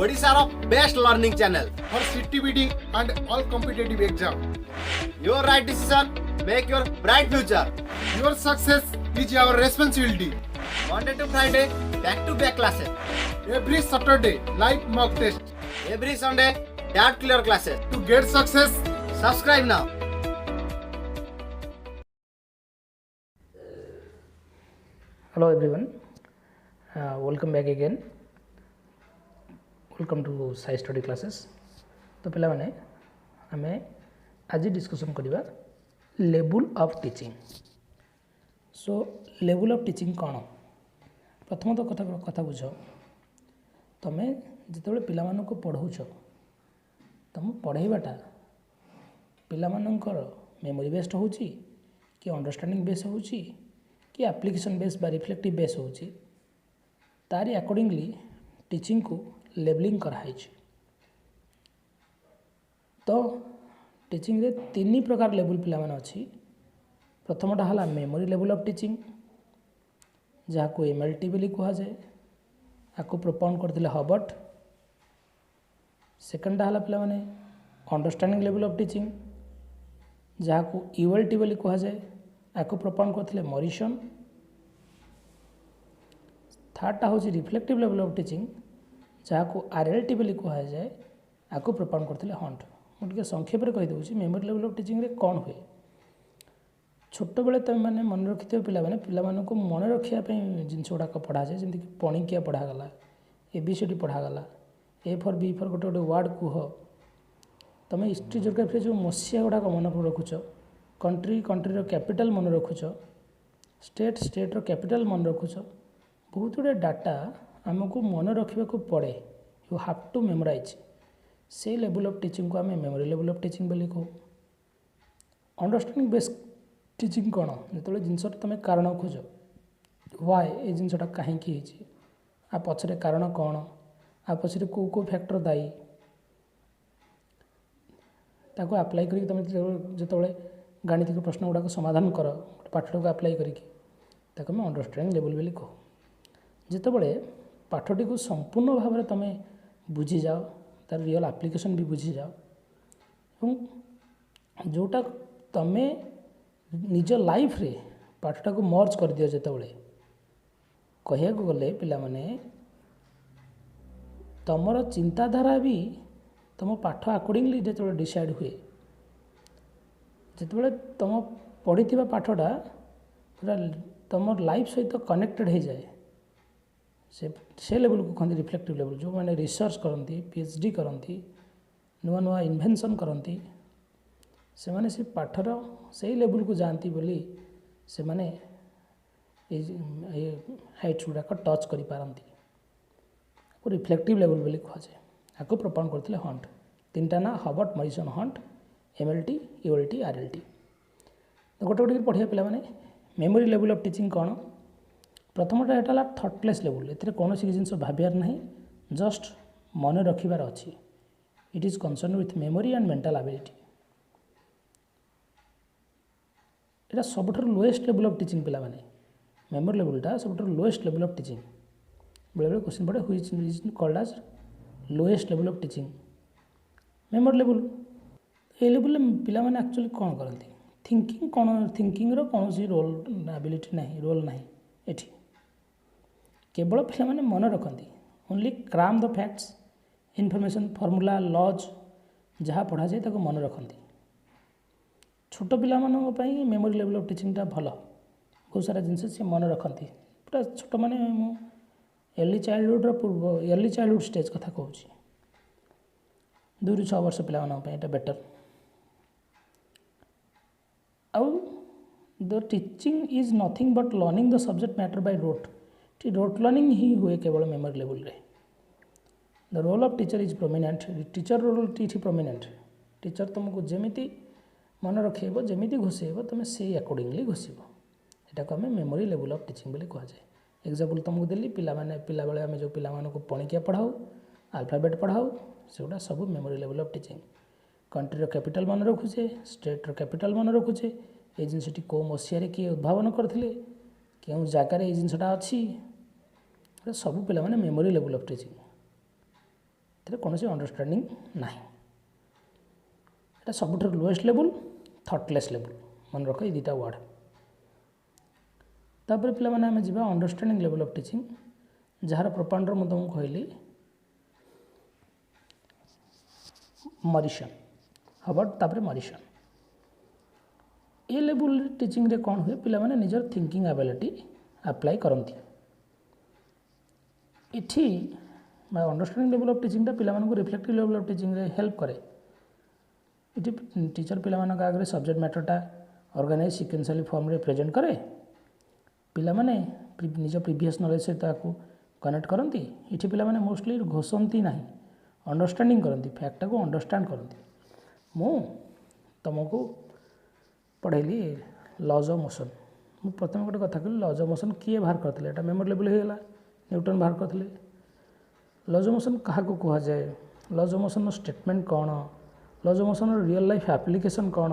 Odisha's best learning channel. for CTBD and all competitive exam. Your right decision, make your bright future. Your success is our responsibility. Monday to Friday, back-to-back classes. Every Saturday, live mock test. Every Sunday, doubt clear classes. To get success, Subscribe now. Hello everyone, welcome back again. Welcome to Sai Study Classes. तो पिला माने आमे आज discussion करिबा level of teaching. So level of teaching कौन? प्रथम तो कथा बुझ तमे जिते पिला मानको पढ़ाउछ तुम पढ़ाइबाटा पिला मानकर मेमोरी बेस्ड होउची कि अंडरस्टैंडिंग बेस्ड होउची कि एप्लिकेशन बेस बा रिफ्लेक्टिव बेस होउची तारी अकॉर्डिंगली टीचिंग को लेवलिंग कराई. तो टीचिंग रे तीन प्रकार लेवल पिला माने अछि. प्रथमटा हला मेमोरी लेवल ऑफ टीचिंग जहाँ को एमएलटी बोली कहा जाए, आपको प्रोपाउंड करथिले हबर्ट. सेकंडटा हला पिला माने अंडरस्टैंडिंग लेवल ऑफ टीचिंग जहाँ को यूएलटी बोली कहा जाए, आपको प्रोपाउंड करथिले मॉरिसन. थर्डटा हूँ रिफ्लेक्टिव लेवल ऑफ टीचिंग जहाँ को आरएलटी बोली कहा जाए, आपको प्रोपाउंड करथिले हंट. मुझे संक्षेप में कहीदे मेमोरी लेवल ऑफ टीचिंग रे कौन हुए. छोट बेले तुम मैंने मन रखि पिला को मन रखापी जिनस गुड़ाक पढ़ा जाए जमीक पणिकिया पढ़ागला, एबीसीडी पढ़ागला, ए फॉर बी फॉर गोटे गोटे वर्ड कह. तुम हिस्ट्री जियोग्राफी जो मसीहा गुड़ाक मन रखुच, कंट्री कैपिटल मन रखुच, स्टेट कैपिटल मन रखुच. बहुत गुड़े डाटा आमको मन रखा पड़े. You have to memorise. से लेवल ऑफ टीचिंग को आम मेमोरी लेवल ऑफ टीचिंग बोली कहू. अंडरस्टैंडिंग बेस्ड टीचिंग कौन? जो जिनस तुम कारण खोज व्हाई ये जिनसा कहीं आ पछरे कारण कौन, आ पछरे को फैक्टर दायी ताको अप्लाई करी तुम जो गाणितिक प्रश्न गुड़ाक समाधान कर पाठटा को अप्लाई करें अंडरस्टैंडिंग लेवल बोली कहू. जितेबाला पाठटी को संपूर्ण भाव में तुम बुझी जाओ, तार रियल एप्लिकेशन भी बुझी जाओ और जोटा तुम निज लाइफ रे पाठटा को मर्ज कर दियो. जितेबाला कह गले पिला माने तुमर चिंताधारा भी तुम पाठ अकॉर्डिंगली जो डिसाइड हुए. जितेबाला तुम पढ़ी पाठटा पूरा तुम लाइफ सहित कनेक्टेड हो जाए. से लेवल को कहते रिफ्लेक्टिव लेवल. जो मैंने रिसर्च करती, पीएचडी करती, नुआ नुआ इन्वेंशन करती, से माने से पाठर से लेवल को जाती बोली से माने हाइट्स गुड़ाक टच कर पारती. रिफ्लेक्टिव लेवल बोली कह जाए. आपको प्रोपाउंड करते हंट. तीनटा ना Herbart, Morrison, Hunt, MLT, ULT, RLT. तो गोटे गोटे पढ़िया पिला माने मेमोरी लेवल ऑफ टीचिंग कौन? प्रथमटा एटा थॉटलेस लेवल. ए कौन जिन भाबार ना, जस्ट मन रखार अच्छी. It is concern with memory and mental ability. यहाँ सब लोएस्ट लेवल ऑफ टीचिंग पिला माने मेमोरी लेवलटा सब लोएस्ट लेवल ऑफ टीचिंग. बेले बेले क्वेश्चन पड़े which is called as lowest level of teaching. Memory level ये लेवल पिला माने एक्चुअली कौन करती थिंकिंग कौन रोल एबिलिटी ना, रोल ना. एठी केवल पिला माने मन रखती only cram the facts, information, formula, laws जहाँ पढ़ा जाए ताको मन रखती. छोट पिला मानक मेमोरी लेवल ऑफ टीचिंगटा भल. बहुत सारा जिनस से मन रखती पूरा छोट माने मु अर्ली चाइल्डहुड पूर्व अर्ली चाइल्डहुड स्टेज कथा कहूँ. 2 ରୁ 6 वर्ष पिला मानक बेटर. आउ the teaching is nothing but learning the subject matter by rote. Rote learning ही हुए केवल मेमोरी लेवल रे. The role of teacher is prominent. Teacher role ये प्रोमिनेंट. टीचर तुमको जमीती मन रखेब, जमीती घोषेब, तुम से अकॉर्डिंगली घोषब. यहाँ को आम मेमोरी लेवल ऑफ टीचिंग बोली कह जाए. एग्जाम्पल तुमको देली पिला बेले आम जो पिला पणिकिया पढ़ाऊ, अल्फाबेट पढ़ाऊ, से गुड़ा सब memory level of teaching. Country capital मन रखुचे, स्टेट कैपिटल मन रखुचे, ये जिनसटी कौ मसीह किए उद्भावन करते, क्यों जगार ये जिनसटा अच्छी, सब पिला मेमोरी लेवल ऑफ टीचिंग. कौन अंडरस्टांडिंग ना ये सब लोएस्ट लेवल थॉटलेस लेवल मन रख ये दुटा वर्ड तापर पे आम जा अंडरस्टांडिंग लेवल ऑफ टीचिंग जार प्रोपाउंडर मुझे तुमको कहली मरिशन हबर्ट तापर मरिशन ये लेवल टीचिंग रे कौन हुए पिला माने निजर थिंकिंग एबिलिटी अप्लाई करती इठी अंडरस्टांडिंग लेवल ऑफ टीचिंग पिला मानक रिफ्लेक्टिव लेवल ऑफ टीचिंग रे हेल्प करे इठी टीचर पिला मानक आगे सब्जेक्ट मैटरटा ऑर्गेनाइज सिक्वेंशियली फॉर्म रे प्रेजेंट करे पिला माने निज प्रीवियस नॉलेज सहित आपको कनेक्ट करती इठी पिला माने मोस्टली घोषंती ना अंडरस्टांडिंग करती फैक्टा को अंडरस्टांड करती मु तुमको पढ़ेली लॉज ऑफ मोशन मु प्रथम गोटे कथा कहली लॉज ऑफ मोशन किए बाहर करते एटा मेमोरी लेवल होगा न्यूटन बाहर करते लॉज ऑफ मोशन क्या कह जाए लॉज ऑफ मोशन स्टेटमेंट कौन laws of motion real life application कौन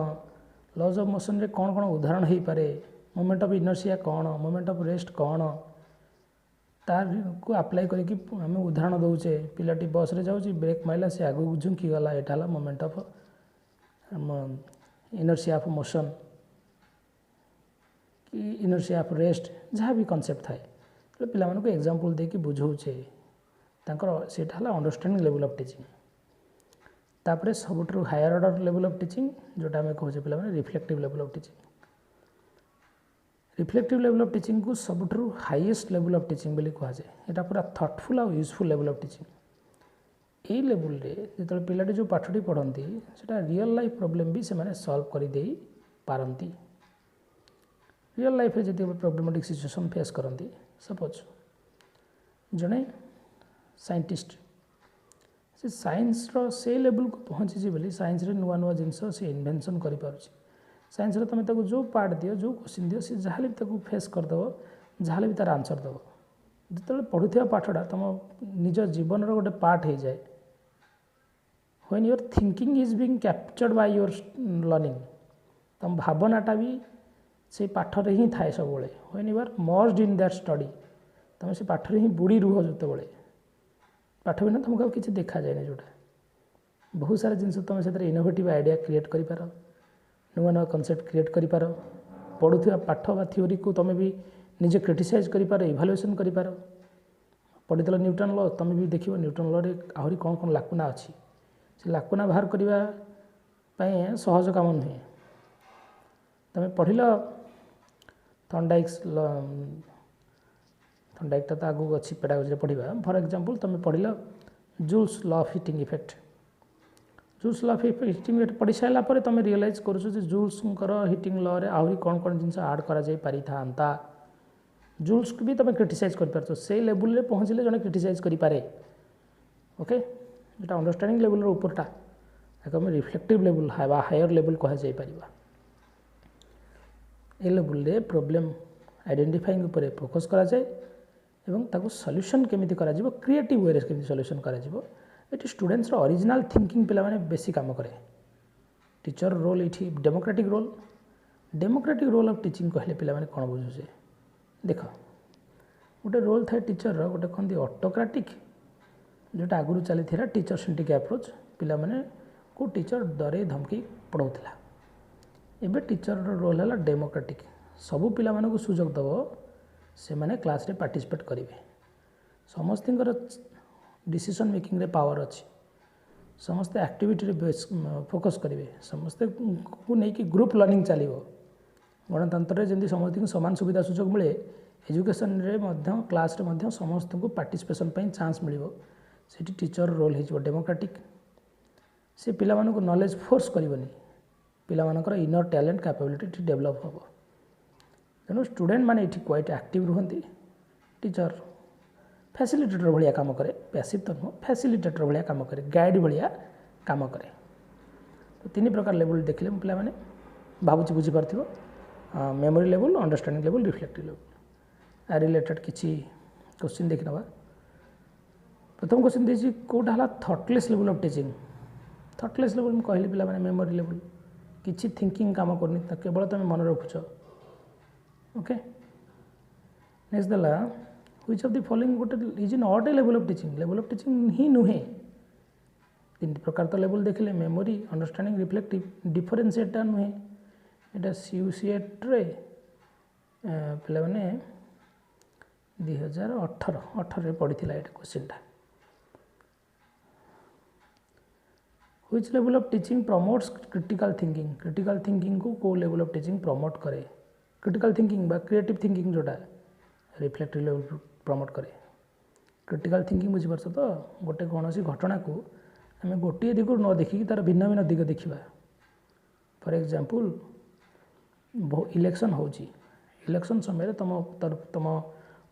लॉज ऑफ मोशन रे कौन कौन उदाहरण हो पारे मोमेंट ऑफ इनर्शिया कौन मोमेंट ऑफ रेस्ट कौन तार को अप्लाई करके आम उदाहरण दौचे पिलाटी बस रे जाऊँ ब्रेक मारला से आगू झुंकी गला यहाँ moment of inertia of motion कि इनर्शिया ऑफ रेस्ट जहाँ भी कॉन्सेप्ट थाए तो पिला मानक एग्जांपल देके बुझाऊे तांकर सेटा हला अंडरस्टैंडिंग लेवल ऑफ टीचिंग तापरे सबुठ higher order level of teaching जोटा आम कहूँ पिला माने reflective level of teaching reflective level of teaching को सबुठ हाईएस्ट लेवल ऑफ टीचिंग बोली कह जाए यहाँ पूरा थॉटफुल और यूजफुल लेवल ऑफ टीचिंग यही लेवल रे जो पिलाटी जो पाठटी पढ़ती सेटा रियल लाइफ प्रोब्लेम भी से सॉल्व कर दे पारती रियल लाइफ रे जब प्रोब्लेमेटिक सिचुएशन फेस करती सपोज जड़े साइंटिस्ट से साइंस से लेवल को पहुँची बोली साइंस रे नुआ नुआ जिनस से इन्वेंशन कर साइंस रे तुम ताको जो पार्ट दियो जो क्वेश्चन दियो सी जहाँ भी फेस करदेव जहाँ भी तार आंसर देव जो पढ़ुवा पाठटा तुम निज जीवन गोटे पार्ट हो जाए when your thinking is being captured by your learning तुम भावनाटा भी से पाठरे ही थाए सब when you are merged in that study तुम से पाठरे ही बुड़ी रुह जो पाठ बिना तुमको किसी देखा जाए जोटा बहुत सारा जिन तुम से इनोवेटिव आइडिया क्रिएट कर नुआ नुआ कनसेप्ट क्रिएट कर पढ़ुवा पाठ बा थ्योरी को तुम भी निजे क्रिटिसाइज कर इभालुएसन कर पढ़ीदेल न्यूटन लॉ तुम भी देखो न्यूटन लॉ रे आहरी कौन कौन लाकुना अच्छी से लाकुना बाहर करने सहज काम नुहे तुम पढ़िल थंडाइकटा तो आगू अच्छी पेडागोजी पढ़ा फॉर एग्जांपल तुम पढ़िल Joule's law of heating effect Joule's law of heating effect पढ़ी सारा पर तुम रियलाइज करुच जूल्सर हीटिंग लॉ रे आहरी कौन कौन जिन आड कर जूल्स को भी तुम क्रिटिसाइज कर से लेवल रे पहुँचले जड़े क्रिटिसाइज करें ओके जो अंडरस्टांडिंग लेवल ऊपरटा आम रिफ्लेक्टिव लेवल हायर लेवल कह ए लेवल रे प्रॉब्लम आइडेंटिफाइंग उपर फोकस करा जाए एवं ताको सॉल्यूशन केमिति करा जिवो क्रिएटिव वे रे केमिति सॉल्यूशन करा जिवो एटी स्टूडेंट्स रो ओरिजिनल थिंकिंग पिला माने बेसी काम करे टीचर रोल इठी डेमोक्रेटिक रोल ऑफ टीचिंग कहले पिला माने कोन बुझुचे देख गोटे रोल थाए टीचर रो गोटे कहते ऑटोक्रेटिक जोटा आगुरी चली टीचर सेंट्रिक अप्रोच पिला माने को टीचर डरे धमकी पढ़ाऊला एबे टीचर रोल है डेमोक्रेटिक सबू पिला मानक सुजोग दब से माने क्लास रे पार्टिसिपेट करेंगे समस्त डिसीजन मेकिंग रे पावर अच्छी समस्ते एक्टिविटी रे फोकस करेंगे समस्ते को लेकिन ग्रुप लर्निंग चलो गणतंत्र जमी समस्त समान सुविधा सुजोग मिले एजुकेशन रे मध्य क्लास रे मध्य समस्त को पार्टिसिपेशन चांस मिल से टीचर रोल हो डेमोक्रेटिक से पिला मानक नॉलेज फोर्स करनी पिला मानकर इनर टैलेंट कैपेबिलिटी डेवलप हम तेणु स्टूडेंट माने ये क्वाइट एक्टिव रुहंती टीचर फैसिलिटेटर भाया काम करे पैसिव तो नुह फैसिलिटेटर भाया काम करे गाइड भाया काम करे तो तीन प्रकार लेवल देखले पिला माने भावुची बुझीपार memory level understanding level reflective level आ रिलेटेड किसी क्वेश्चन देखि नवा प्रथम क्वेश्चन देछि कोटा हला thoughtless level of teaching thoughtless level में कहली पिला माने मेमोरी लेवल किसी थिंकिंग काम करनी केवल तुम मन रखुच ओके नेक्स्ट देला व्हिच ऑफ द फॉलोइंग गोटे is not a level of teaching ही नुहे तीन प्रकार तो लेवल देखले मेमोरी अंडरस्टैंडिंग रिफ्लेक्टिव डिफरेन्सीएटा नुहे यहाँ सीयूसीएट्रे पे 2018 पड़ी ये क्वेश्चनटा which level of teaching promotes critical thinking को लेवल ऑफ टीचिंग प्रमोट करे क्रिटिकल थिंकिंग बा क्रिएटिव थिंकिंग जोटा रिफ्लेक्टिव लेवल प्रमोट करे क्रिटिकल थिंकिंग बुझीपार तो गोटे कौन सी घटना को आम गोटे दिग न देखिकी तार भिन्न भिन्न दिग देखा फॉर एग्जांपल इलेक्शन होची इलेक्शन समय तुम तुम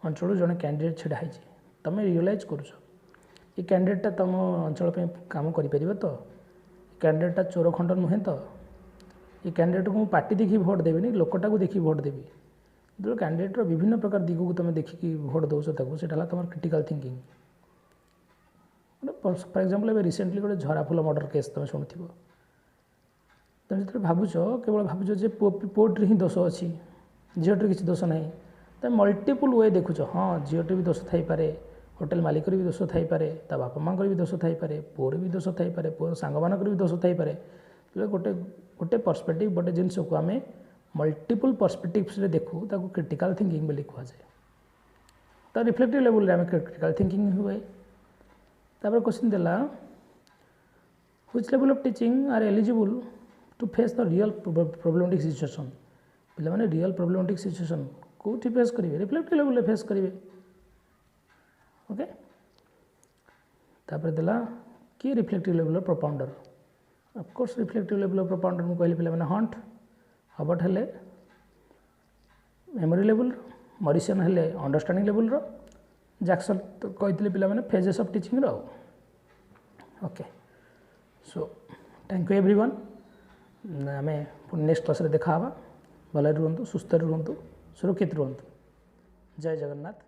अंचल जड़े कैंडिडेट छिड़ा है तुम रियलाइज करुच ये कैंडिडेटा तुम अंचल काम कर तो कैंडिडेटा चोर खंड नुहे तो ये कैंडिडेट को पार्टी देखी भोट देवी लोकटा को देखी भोट देवी जो कैंडिडेटर विभिन्न प्रकार दिग को तुम देखिकी भोट दौच से तुम critical thinking for example A recently गोटे झराफुल मर्डर केस तुम शुणुव तुम जो भावुच केवल भावुच जे पुओटे ही दोष अच्छी झीटे किसी दोष ना तुम मल्टीपल वे देखुच हाँ झीटे भी दोष थी पारे होटेल मालिक भी दोष थी पारे ता बापा माँ भी दोष थी पारे पुओर भी दोष थी पारे पुओर सांग भी दोष थी पारे गोटे गोटे पर्सपेक्टिव गोटे जिनस को आम मल्टीपल पर्सपेक्टिव्स रे देखू ताको क्रिटिकल थिंकिंग बोली कहुए तो रिफ्लेक्टिव लेवल आम क्रिटिकल थिंकिंग हुए तापर क्वेश्चन देला which level of teaching are eligible to face the real problematic situation पिला माने रियल प्रॉब्लमेटिक सिचुएशन कोठी फेस करेंगे रिफ्लेक्टिव लेवल फेस करेंगे ओके तापर देला कि reflective level propounder of course reflective level propounder मु कहली पिला माने हंट हबर्ट हेले मेमोरी लेवल मॉरिसन हेले अंडरस्टैंडिंग लेवल रो जैक्सन तो कहते पिला माने phases of teaching row okay so thank you everyone आम नेक्स्ट क्लास रे देखा भले रुहतु सुस्थ रुहतु सुरक्षित रुहतु जय जगन्नाथ।